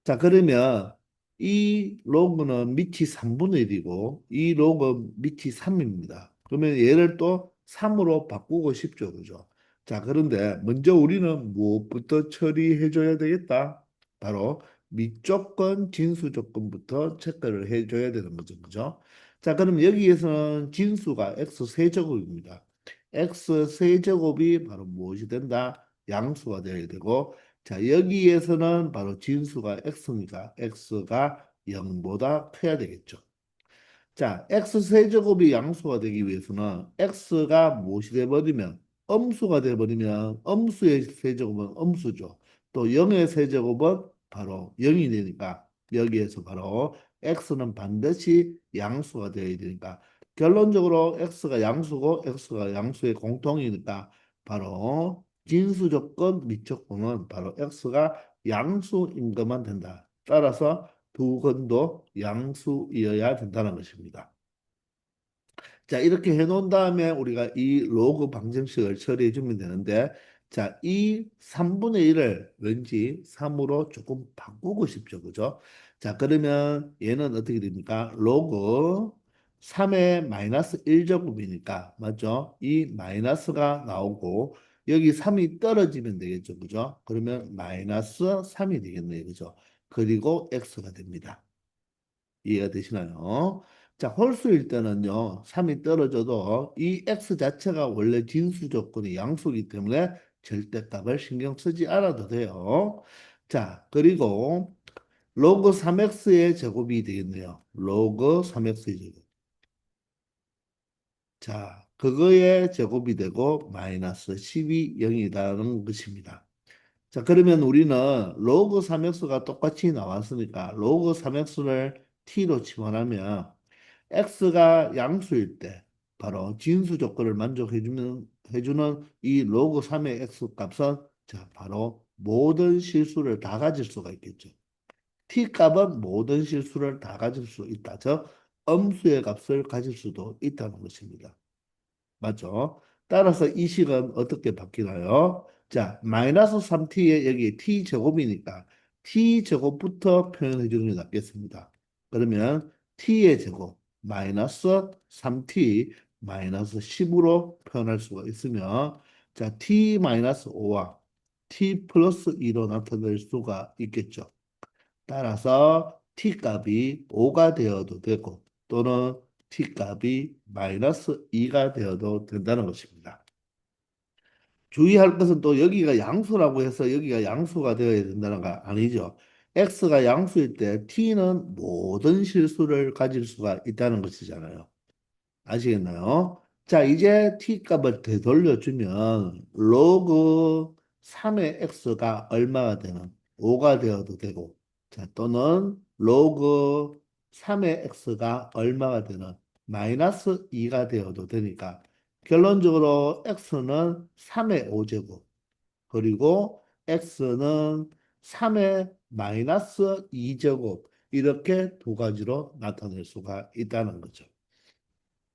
자, 그러면 이 로그는 밑이 3분의 1이고 이 로그 밑이 3입니다. 그러면 얘를 또 3으로 바꾸고 싶죠. 그죠? 자, 그런데 먼저 우리는 무엇부터 처리해 줘야 되겠다? 바로 밑조건, 진수 조건부터 체크를 해 줘야 되는 거죠. 그죠? 자, 그럼 여기에서는 진수가 x 세제곱입니다. x 세제곱이 바로 무엇이 된다? 양수가 되어야 되고 자, 여기에서는 바로 진수가 x니까 x가 0보다 커야 되겠죠. 자, x 세제곱이 양수가 되기 위해서는 x가 무엇이 돼버리면 음수가 돼버리면 음수의 세제곱은 음수죠. 또 0의 세제곱은 바로 0이 되니까 여기에서 바로 x는 반드시 양수가 되어야 되니까 결론적으로 x가 양수고 x가 양수의 공통이니까 바로 진수 조건 미적분은 바로 x가 양수인 것만 된다. 따라서 두 건도 양수이어야 된다는 것입니다. 자, 이렇게 해놓은 다음에 우리가 이 로그 방정식을 처리해 주면 되는데, 자, 이 3분의 1을 왠지 3으로 조금 바꾸고 싶죠. 그죠? 자, 그러면 얘는 어떻게 됩니까? 로그 3의 마이너스 1제곱이니까, 맞죠? 이 마이너스가 나오고, 여기 3이 떨어지면 되겠죠. 그죠? 그러면 마이너스 3이 되겠네요. 그죠? 그리고 x가 됩니다. 이해가 되시나요? 자, 홀수일 때는요, 3이 떨어져도 이 x 자체가 원래 진수 조건이 양수이기 때문에 절대값을 신경 쓰지 않아도 돼요. 자, 그리고 로그 3x의 제곱이 되겠네요. 로그 3x의 제곱. 자, 그거의 제곱이 되고 마이너스 12, 0이라는 것입니다. 자, 그러면 우리는 로그 3x가 똑같이 나왔으니까 로그 3x를 t로 치환하면 x가 양수일 때 바로 진수 조건을 해주는 이 로그 3의 x 값은 자, 바로 모든 실수를 다 가질 수가 있겠죠. t 값은 모든 실수를 다 가질 수 있다. 즉, 음수의 값을 가질 수도 있다는 것입니다. 맞죠? 따라서 이 식은 어떻게 바뀌나요? 자, 마이너스 3t에 여기 t제곱이니까 t제곱부터 표현해 주는 게 낫겠습니다. 그러면 t의 제곱 마이너스 3t 마이너스 10으로 표현할 수가 있으며 자, t 마이너스 5와 t 플러스 2로 나타낼 수가 있겠죠. 따라서 t값이 5가 되어도 되고 또는 t값이 마이너스 2가 되어도 된다는 것입니다. 주의할 것은 또 여기가 양수라고 해서 여기가 양수가 되어야 된다는 거 아니죠. x가 양수일 때 t는 모든 실수를 가질 수가 있다는 것이잖아요. 아시겠나요? 자, 이제 t값을 되돌려주면 로그 3의 x가 얼마가 되는 5가 되어도 되고 자, 또는 로그 3의 x가 얼마가 되는 마이너스 2가 되어도 되니까 결론적으로 x는 3의 5제곱 그리고 x는 3의 마이너스 2제곱 이렇게 두 가지로 나타낼 수가 있다는 거죠.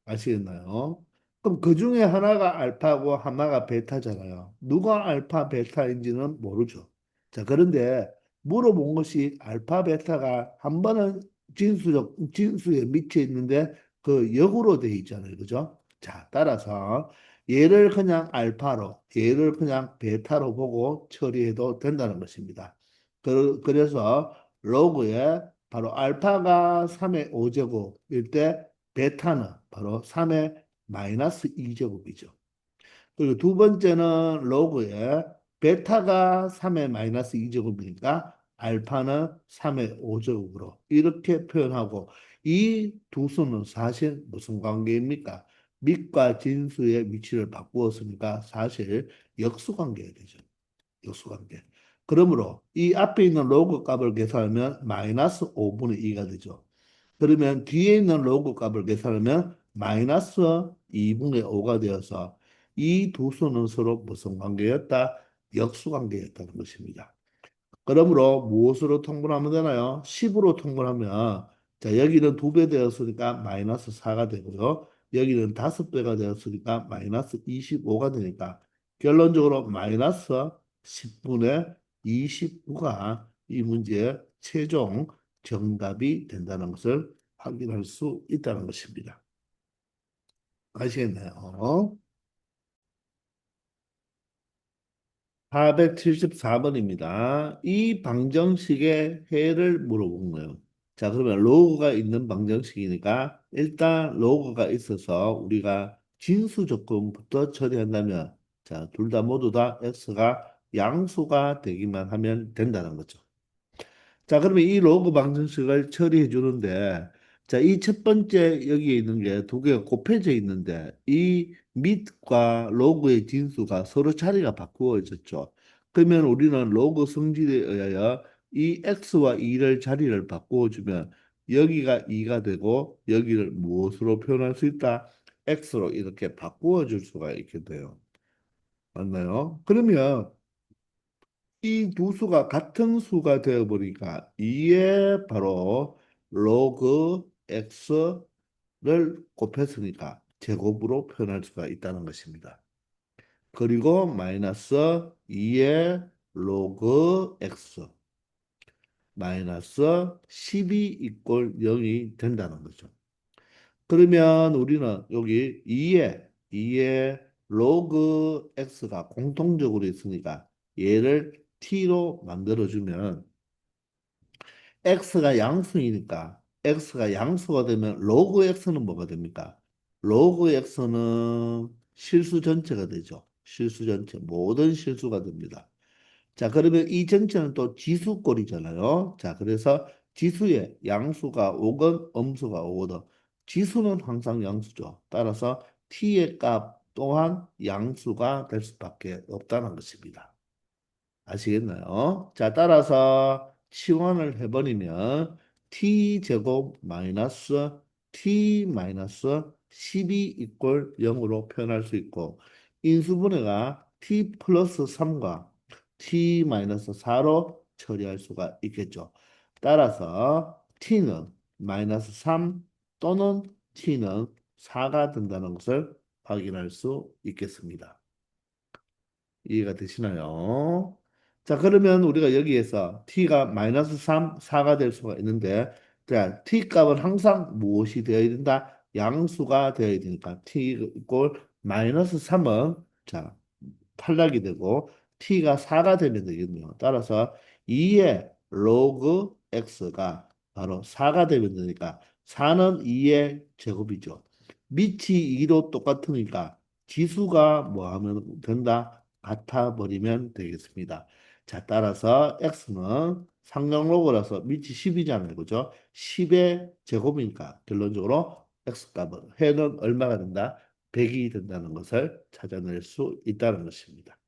아시겠나요? 그럼 그 중에 하나가 알파고 하나가 베타잖아요. 누가 알파, 베타인지는 모르죠. 자, 그런데 물어본 것이 알파, 베타가 한 번은 진수에 밑에 있는데 그 역으로 돼 있잖아요. 그죠? 자, 따라서 얘를 그냥 알파로, 얘를 그냥 베타로 보고 처리해도 된다는 것입니다. 그래서 로그에 바로 알파가 3의 5제곱일 때 베타는 바로 3의 마이너스 2제곱이죠. 그리고 두 번째는 로그에 베타가 3의 마이너스 2제곱이니까 알파는 3의 5제곱으로 이렇게 표현하고 이 두 수는 사실 무슨 관계입니까? 밑과 진수의 위치를 바꾸었으니까 사실 역수관계가 되죠. 역수관계. 그러므로 이 앞에 있는 로그 값을 계산하면 마이너스 5분의 2가 되죠. 그러면 뒤에 있는 로그 값을 계산하면 마이너스 2분의 5가 되어서 이 두 수는 서로 무슨 관계였다? 역수관계였다는 것입니다. 그러므로 무엇으로 통분하면 되나요? 10으로 통분하면 자 여기는 2배 되었으니까 마이너스 4가 되고요. 여기는 5배가 되었으니까 마이너스 25가 되니까 결론적으로 마이너스 10분의 29가 이 문제의 최종 정답이 된다는 것을 확인할 수 있다는 것입니다. 아시겠나요? 474번입니다. 이 방정식의 해를 물어본 거예요. 자, 그러면 로그가 있는 방정식이니까 일단 로그가 있어서 우리가 진수 조건부터 처리한다면 자, 둘 다 모두 다 x가 양수가 되기만 하면 된다는 거죠. 자, 그러면 이 로그 방정식을 처리해 주는데 자, 이 첫 번째 여기에 있는 게 두 개가 곱해져 있는데 이 밑과 로그의 진수가 서로 자리가 바꾸어졌죠. 그러면 우리는 로그 성질에 의하여 이 x와 2를 자리를 바꾸어주면 여기가 2가 되고 여기를 무엇으로 표현할 수 있다? x로 이렇게 바꾸어 줄 수가 있게 돼요. 맞나요? 그러면 이 두 수가 같은 수가 되어버리니까 2에 바로 로그 x를 곱했으니까 제곱으로 표현할 수가 있다는 것입니다. 그리고 마이너스 2의 로그 x 마이너스 12 이꼴 0이 된다는 거죠. 그러면 우리는 여기 2의 로그 x가 공통적으로 있으니까 얘를 t로 만들어주면 x가 양수이니까 x가 양수가 되면 로그 x는 뭐가 됩니까? 로그 x는 실수 전체가 되죠. 실수 전체 모든 실수가 됩니다. 자, 그러면 이 전체는 또 지수꼴이잖아요. 자, 그래서 지수에 양수가 오건 음수가 오거든. 지수는 항상 양수죠. 따라서 t의 값 또한 양수가 될 수밖에 없다는 것입니다. 아시겠나요? 자, 따라서 치환을 해버리면 t제곱 마이너스 t 마이너스 12 이꼴 0으로 표현할 수 있고 인수분해가 t 플러스 3과 t 마이너스 4로 처리할 수가 있겠죠. 따라서 t는 마이너스 3 또는 t는 4가 된다는 것을 확인할 수 있겠습니다. 이해가 되시나요? 자, 그러면 우리가 여기에서 t가 마이너스 3, 4가 될 수가 있는데, 자, t 값은 항상 무엇이 되어야 된다? 양수가 되어야 되니까 t 이꼴 마이너스 3은 자, 탈락이 되고 t가 4가 되면 되겠네요. 따라서 2의 로그 x가 바로 4가 되면 되니까 4는 2의 제곱이죠. 밑이 2로 똑같으니까 지수가 뭐 하면 된다? 같아 버리면 되겠습니다. 자, 따라서 x는 상명로그라서 밑이 10이잖아요. 그죠? 10의 제곱이니까 결론적으로 x값은 해는 얼마가 된다? 100이 된다는 것을 찾아낼 수 있다는 것입니다.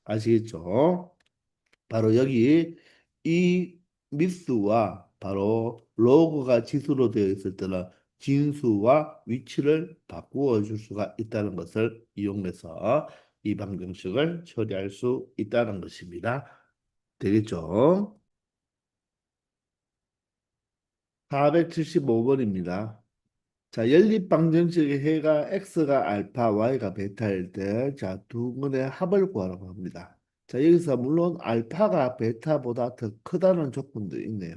아시겠죠? 바로 여기 이 미수와 바로 로그가 지수로 되어 있을 때는 진수와 위치를 바꾸어 줄 수가 있다는 것을 이용해서 이 방정식을 처리할 수 있다는 것입니다. 되겠죠? 475번입니다. 자, 연립방정식의 해가 x가 알파, y가 베타일 때, 자, 두 근의 합을 구하라고 합니다. 자, 여기서 물론 알파가 베타보다 더 크다는 조건도 있네요.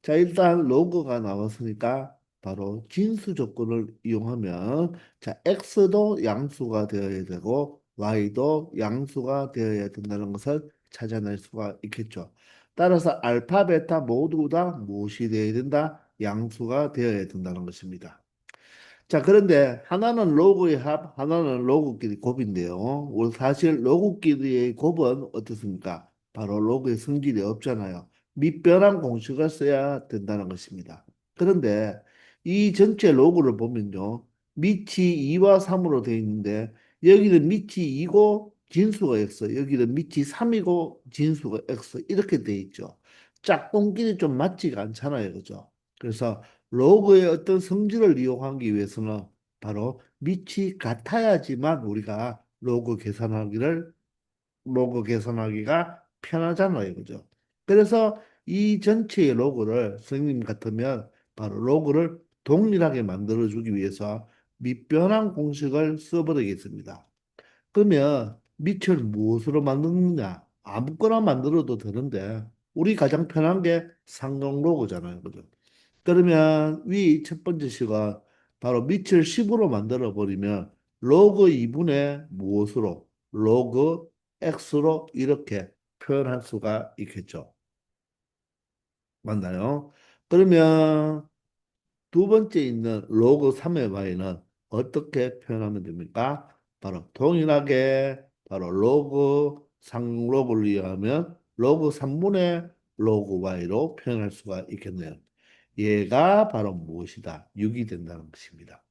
자, 일단 로그가 나왔으니까 바로 진수 조건을 이용하면, 자, x도 양수가 되어야 되고, y도 양수가 되어야 된다는 것을 찾아낼 수가 있겠죠. 따라서 알파, 베타 모두 다 무엇이 되어야 된다? 양수가 되어야 된다는 것입니다. 자, 그런데 하나는 로그의 합, 하나는 로그끼리 곱인데요. 우리 사실 로그끼리의 곱은 어떻습니까? 바로 로그의 성질이 없잖아요. 밑변환 공식을 써야 된다는 것입니다. 그런데 이 전체 로그를 보면요. 밑이 2와 3으로 되어 있는데 여기는 밑이 2고 진수가 x, 여기는 밑이 3이고 진수가 x 이렇게 되어 있죠. 짝꿍끼리 좀 맞지가 않잖아요. 그죠? 그래서 로그의 어떤 성질을 이용하기 위해서는 바로 밑이 같아야지만 우리가 로그 계산하기가 편하잖아요. 그죠? 그래서 이 전체의 로그를 선생님 같으면 바로 로그를 동일하게 만들어주기 위해서 밑변환 공식을 써버리겠습니다. 그러면 밑을 무엇으로 만드느냐? 아무거나 만들어도 되는데 우리 가장 편한 게 상용 로그잖아요. 그죠? 그러면 위 첫 번째 식은 바로 밑을 10으로 만들어 버리면 로그 2분의 무엇으로? 로그 x로 이렇게 표현할 수가 있겠죠. 맞나요? 그러면 두 번째 있는 로그 3의 y는 어떻게 표현하면 됩니까? 바로 동일하게 바로 로그 상로그를 이용하면 로그 3분의 로그 y로 표현할 수가 있겠네요. 얘가 바로 무엇이다? 6이 된다는 것입니다.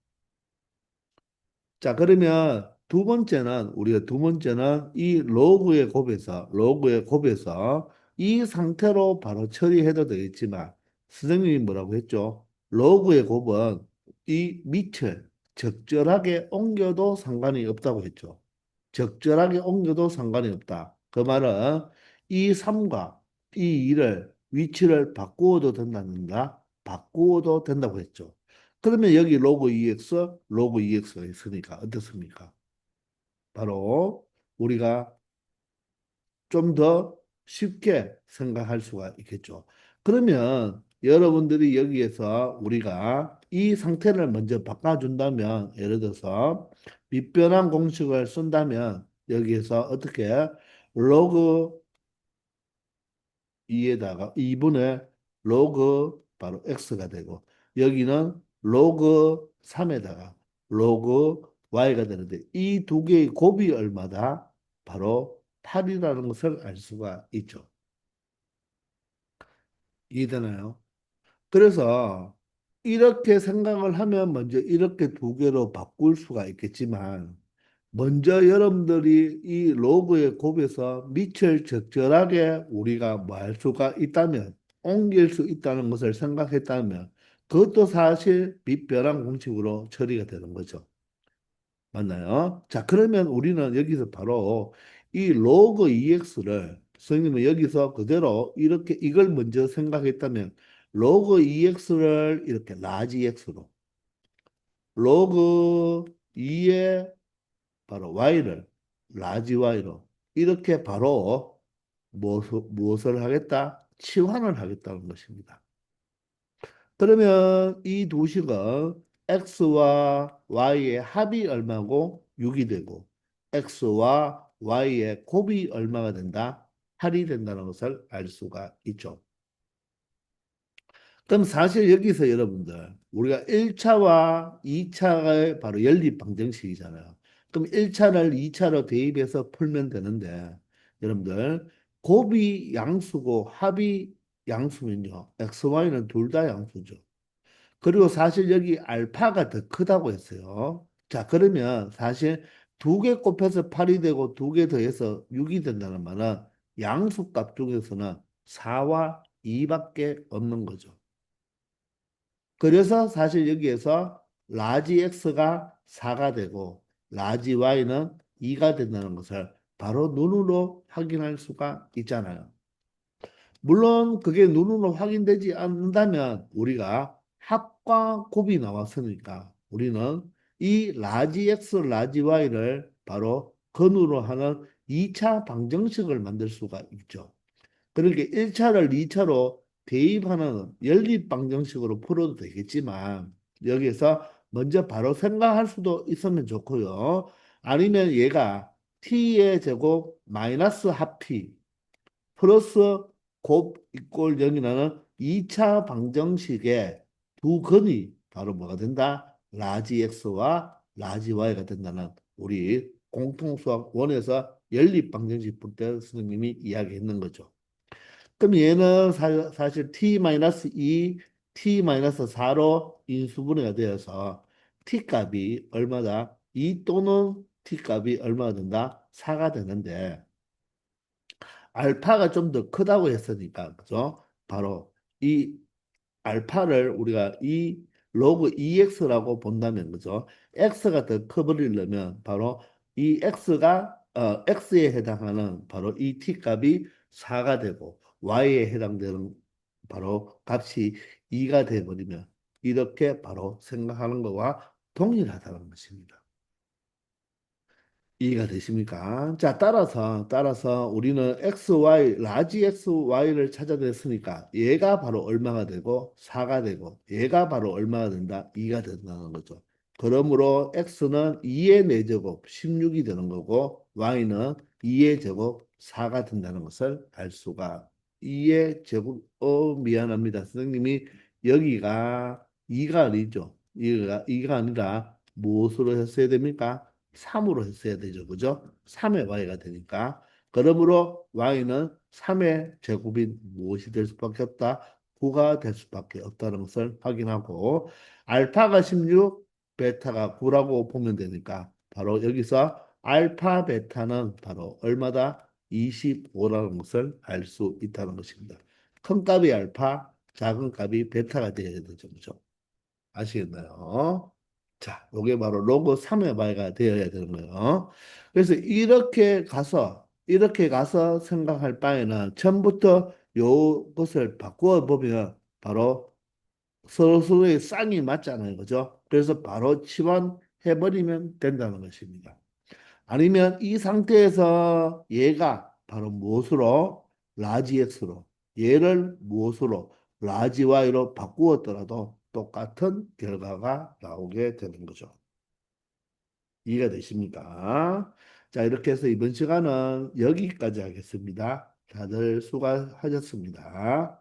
자, 그러면 우리가 두 번째는 이 로그의 곱에서 이 상태로 바로 처리해도 되겠지만, 선생님이 뭐라고 했죠? 로그의 곱은 이 밑을 적절하게 옮겨도 상관이 없다고 했죠. 적절하게 옮겨도 상관이 없다. 그 말은 이 3과 이 2를 위치를 바꾸어도 된답니다. 바꾸어도 된다고 했죠. 그러면 여기 로그 EX가 있으니까 어떻습니까? 바로 우리가 좀 더 쉽게 생각할 수가 있겠죠. 그러면 여러분들이 여기에서 우리가 이 상태를 먼저 바꿔준다면, 예를 들어서 밑변환 공식을 쓴다면 여기에서 어떻게 로그 2에다가 2분의 로그 바로 x가 되고, 여기는 로그 3에다가 로그 y가 되는데, 이 두 개의 곱이 얼마다? 바로 8이라는 것을 알 수가 있죠. 이해되나요? 그래서 이렇게 생각을 하면 먼저 이렇게 두 개로 바꿀 수가 있겠지만, 먼저 여러분들이 이 로그의 곱에서 밑을 적절하게 우리가 뭐 할 수가 있다면, 옮길 수 있다는 것을 생각했다면, 그것도 사실 밑변환 공식으로 처리가 되는 거죠. 맞나요? 자, 그러면 우리는 여기서 바로 이 로그 EX를 선생님은 여기서 그대로 이렇게 이걸 먼저 생각했다면, 로그 EX를 이렇게 라지 X로, 로그 2의 바로 Y를 라지 Y로, 이렇게 바로 무엇을 하겠다? 치환을 하겠다는 것입니다. 그러면 이 두 식은 x와 y의 합이 얼마고 6이 되고, x와 y의 곱이 얼마가 된다? 8이 된다는 것을 알 수가 있죠. 그럼 사실 여기서 여러분들 우리가 1차와 2차가 바로 연립 방정식이잖아요. 그럼 1차를 2차로 대입해서 풀면 되는데, 여러분들 곱이 양수고 합이 양수면요, x, y는 둘 다 양수죠. 그리고 사실 여기 알파가 더 크다고 했어요. 자, 그러면 사실 두 개 곱해서 8이 되고 두 개 더해서 6이 된다는 말은 양수값 중에서는 4와 2밖에 없는 거죠. 그래서 사실 여기에서 라지 X가 4가 되고 라지 Y는 2가 된다는 것을 바로 눈으로 확인할 수가 있잖아요. 물론 그게 눈으로 확인되지 않는다면 우리가 합과 곱이 나왔으니까 우리는 이 라지 X, 라지 Y를 바로 근으로 하는 2차 방정식을 만들 수가 있죠. 그러니까 1차를 2차로 대입하는 연립 방정식으로 풀어도 되겠지만, 여기서 먼저 바로 생각할 수도 있으면 좋고요. 아니면 얘가 t의 제곱 마이너스 합 t 플러스 곱 이꼴 0이라는 2차 방정식의 두 근이 바로 뭐가 된다? 라지 x와 라지 y가 된다는, 우리 공통수학 원에서 연립 방정식 풀 때 선생님이 이야기했는 거죠. 그럼 얘는 사실 t-2, t-4로 인수분해가 되어서 t 값이 얼마다? 2 또는 t 값이 얼마가 된다? 4가 되는데, 알파가 좀 더 크다고 했으니까, 그죠? 바로 이 알파를 우리가 이 로그 EX라고 본다면, 그죠? X가 더 커버리려면 바로 이 X에 해당하는 바로 이 T 값이 4가 되고 Y에 해당되는 바로 값이 2가 돼버리면, 이렇게 바로 생각하는 것과 동일하다는 것입니다. 이해가 되십니까? 자, 따라서 우리는 XY, 라지 XY를 찾아냈으니까 얘가 바로 얼마가 되고 4가 되고, 얘가 바로 얼마가 된다? 2가 된다는 거죠. 그러므로 X는 2의 4제곱 16이 되는 거고, Y는 2의 제곱 4가 된다는 것을 알 수가. 2의 제곱, 미안합니다. 선생님이 여기가 2가 아니죠. 2가 아니라 무엇으로 했어야 됩니까? 3으로 했어야 되죠. 그죠? 3의 y가 되니까. 그러므로 y는 3의 제곱인 무엇이 될 수밖에 없다? 9가 될 수밖에 없다는 것을 확인하고 알파가 16, 베타가 9라고 보면 되니까 바로 여기서 알파, 베타는 바로 얼마다? 25라는 것을 알 수 있다는 것입니다. 큰 값이 알파, 작은 값이 베타가 되어야 되죠. 그죠? 아시겠나요? 자, 요게 바로 로그 3의 말가 되어야 되는 거예요. 그래서 이렇게 가서 생각할 바에는 처음부터 요것을 바꾸어 보면 바로 서로서로의 쌍이 맞잖아요. 그죠? 그래서 바로 치환해버리면 된다는 것입니다. 아니면 이 상태에서 얘가 바로 무엇으로? 라지 X로 얘를 무엇으로? 라지 Y로 바꾸었더라도 똑같은 결과가 나오게 되는 거죠. 이해가 되십니까? 자, 이렇게 해서 이번 시간은 여기까지 하겠습니다. 다들 수고하셨습니다.